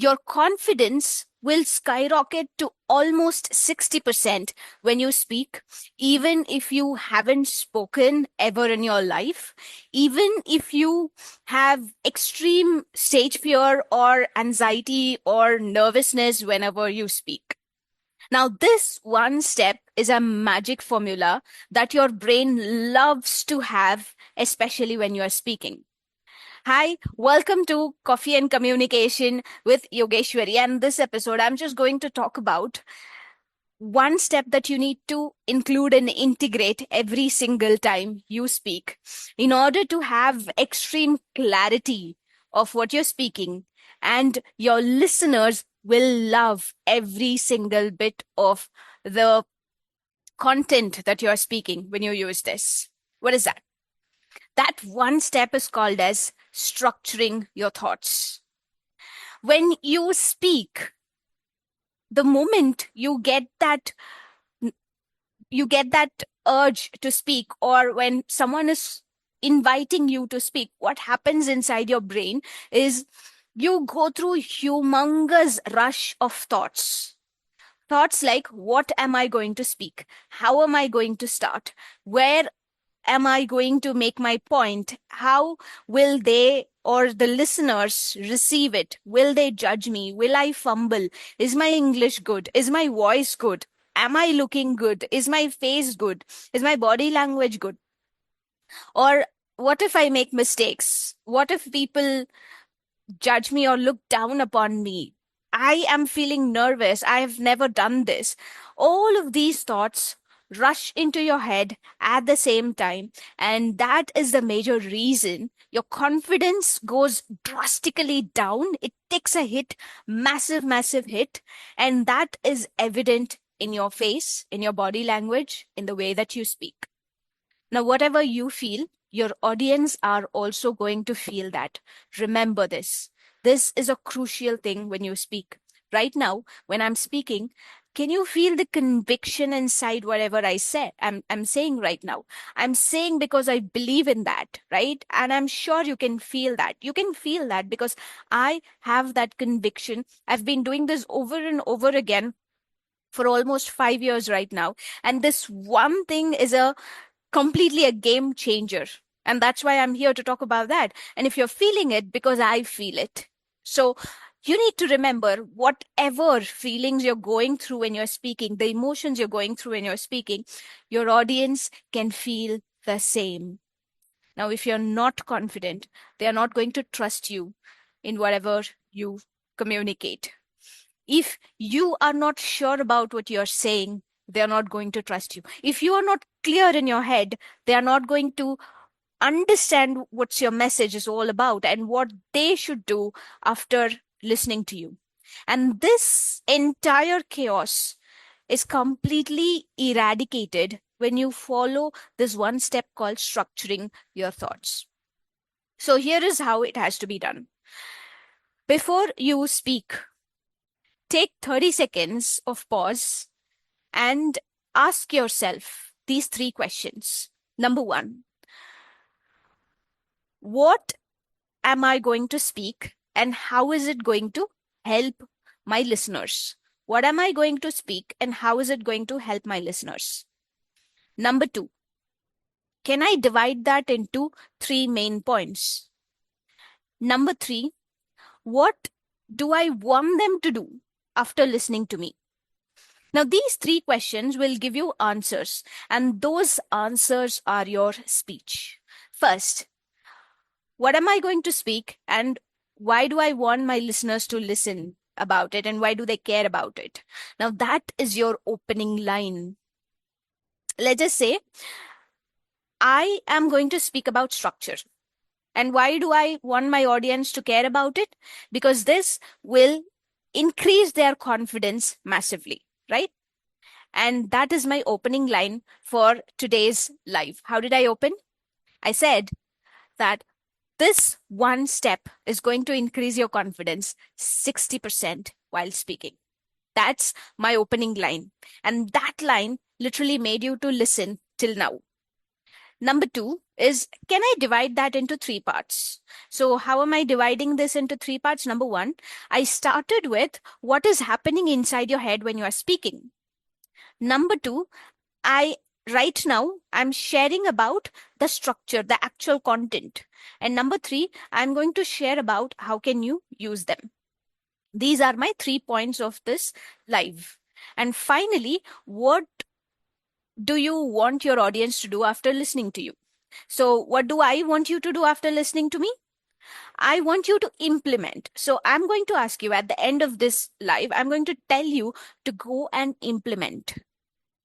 your confidence will skyrocket to almost 60% when you speak, even if you haven't spoken ever in your life, even if you have extreme stage fear or anxiety or nervousness whenever you speak. Now, this one step is a magic formula that your brain loves to have, especially when you are speaking. Hi, welcome to Coffee and Communication with Yogeshwari. And this episode, I'm just going to talk about one step that you need to include and integrate every single time you speak in order to have extreme clarity of what you're speaking. And your listeners will love every single bit of the content that you're speaking when you use this. What is that? That one step is called as structuring your thoughts. When you speak, the moment you get that urge to speak, or when someone is inviting you to speak, what happens inside your brain is you go through humongous rush of thoughts. Thoughts like, what am I going to speak? How am I going to start? Where am I going to make my point? How will they or the listeners receive it? Will they judge me? Will I fumble? Is my English good? Is my voice good? Am I looking good? Is my face good? Is my body language good? Or what if I make mistakes? What if people judge me or look down upon me? I am feeling nervous. I have never done this. All of these thoughts rush into your head at the same time. And that is the major reason your confidence goes drastically down. It takes a hit, massive, massive hit. And that is evident in your face, in your body language, in the way that you speak. Now, whatever you feel, your audience are also going to feel that. Remember this. This is a crucial thing when you speak. Right now, when I'm speaking, can you feel the conviction inside whatever I say? I'm saying right now. I'm saying because I believe in that, right? And I'm sure you can feel that. You can feel that because I have that conviction. I've been doing this over and over again for almost 5 years right now. And this one thing is completely a game changer. And that's why I'm here to talk about that. And if you're feeling it, because I feel it. So you need to remember whatever feelings you're going through when you're speaking, the emotions you're going through when you're speaking, your audience can feel the same. Now, if you're not confident, they are not going to trust you in whatever you communicate. If you are not sure about what you're saying, they are not going to trust you. If you are not clear in your head, they are not going to understand what your message is all about and what they should do after listening to you. And this entire chaos is completely eradicated when you follow this one step called structuring your thoughts. So here is how it has to be done. Before you speak, take 30 seconds of pause and ask yourself these three questions. Number one, what am I going to speak and how is it going to help my listeners? What am I going to speak and how is it going to help my listeners? Number two, can I divide that into three main points? Number three, what do I want them to do after listening to me? Now, these three questions will give you answers, and those answers are your speech. First, what am I going to speak, and why do I want my listeners to listen about it, and why do they care about it? Now, that is your opening line. Let's just say, I am going to speak about structure. And why do I want my audience to care about it? Because this will increase their confidence massively, right? And that is my opening line for today's live. How did I open? I said that this one step is going to increase your confidence 60% while speaking. That's my opening line. And that line literally made you to listen till now. Number two is, can I divide that into three parts? So how am I dividing this into three parts? Number one, I started with what is happening inside your head when you are speaking. Number two, right now I'm sharing about the structure, the actual content. And number three, I'm going to share about how can you use them. These are my 3 points of this live. And finally, what do you want your audience to do after listening to you? So what do I want you to do after listening to me? I want you to implement. So I'm going to ask you at the end of this live, I'm going to tell you to go and implement.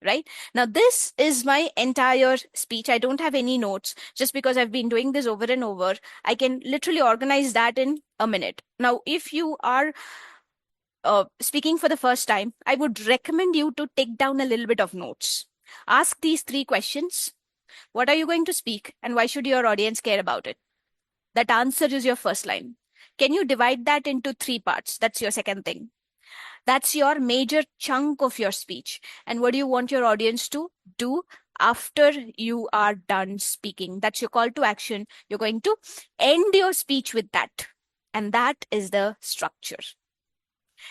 Right now, this is my entire speech. I don't have any notes. Just because I've been doing this over and over, I can literally organize that in a minute. Now, if you are speaking for the first time, I would recommend you to take down a little bit of notes. Ask these 3 questions. What are you going to speak, and why should your audience care about it? That answer is your first line. Can you divide that into 3 parts? That's your second thing. That's your major chunk of your speech. And what do you want your audience to do after you are done speaking? That's your call to action. You're going to end your speech with that. And that is the structure.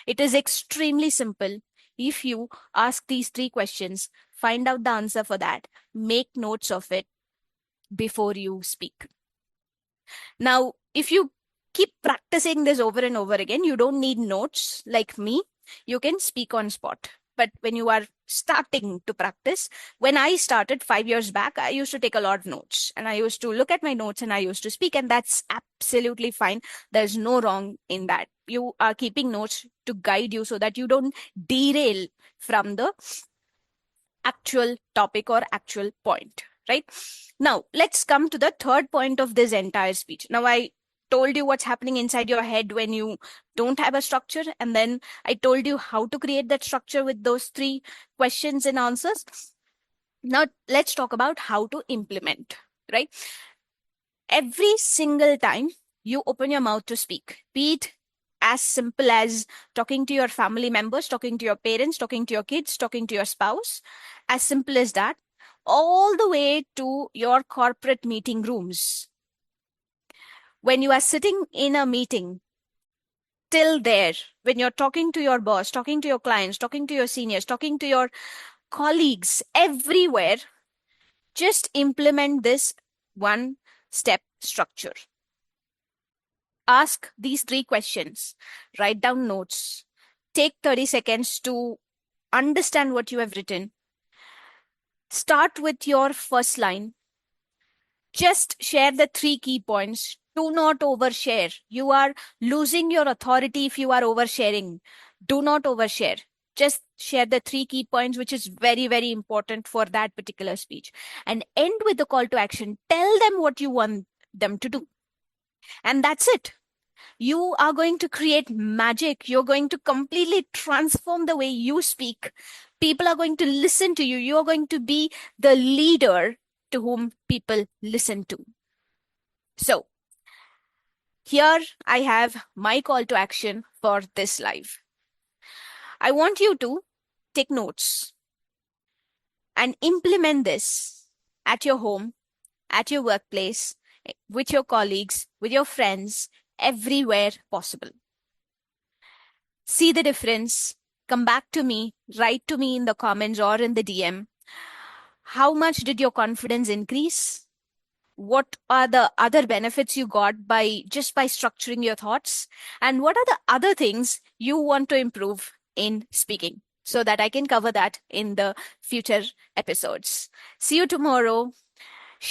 It is extremely simple. If you ask these 3 questions, find out the answer for that, make notes of it before you speak. Now, if you keep practicing this over and over again, you don't need notes like me. You can speak on spot. But when you are starting to practice, when I started 5 years back, I used to take a lot of notes and I used to look at my notes and I used to speak, and that's absolutely fine. There's no wrong in that. You are keeping notes to guide you so that you don't derail from the actual topic or actual point, right? Now, let's come to the third point of this entire speech. Now, I told you what's happening inside your head when you don't have a structure, and then I told you how to create that structure with those 3 questions and answers. Now, let's talk about how to implement, right? Every single time you open your mouth to speak, be it as simple as talking to your family members, talking to your parents, talking to your kids, talking to your spouse, as simple as that, all the way to your corporate meeting rooms. When you are sitting in a meeting, till there, when you're talking to your boss, talking to your clients, talking to your seniors, talking to your colleagues, everywhere, just implement this 1-step structure. Ask these 3 questions, write down notes, take 30 seconds to understand what you have written. Start with your first line. Just share the 3 key points. Do not overshare. You are losing your authority if you are oversharing. Do not overshare. Just share the 3 key points, which is very, very important for that particular speech. And end with the call to action. Tell them what you want them to do. And that's it. You are going to create magic. You're going to completely transform the way you speak. People are going to listen to you. You're going to be the leader to whom people listen to. So, here I have my call to action for this live. I want you to take notes and implement this at your home, at your workplace, with your colleagues, with your friends, everywhere possible. See the difference. Come back to me, write to me in the comments or in the DM. How much did your confidence increase? What are the other benefits you got by structuring your thoughts? And what are the other things you want to improve in speaking, so that I can cover that in the future episodes? See you tomorrow.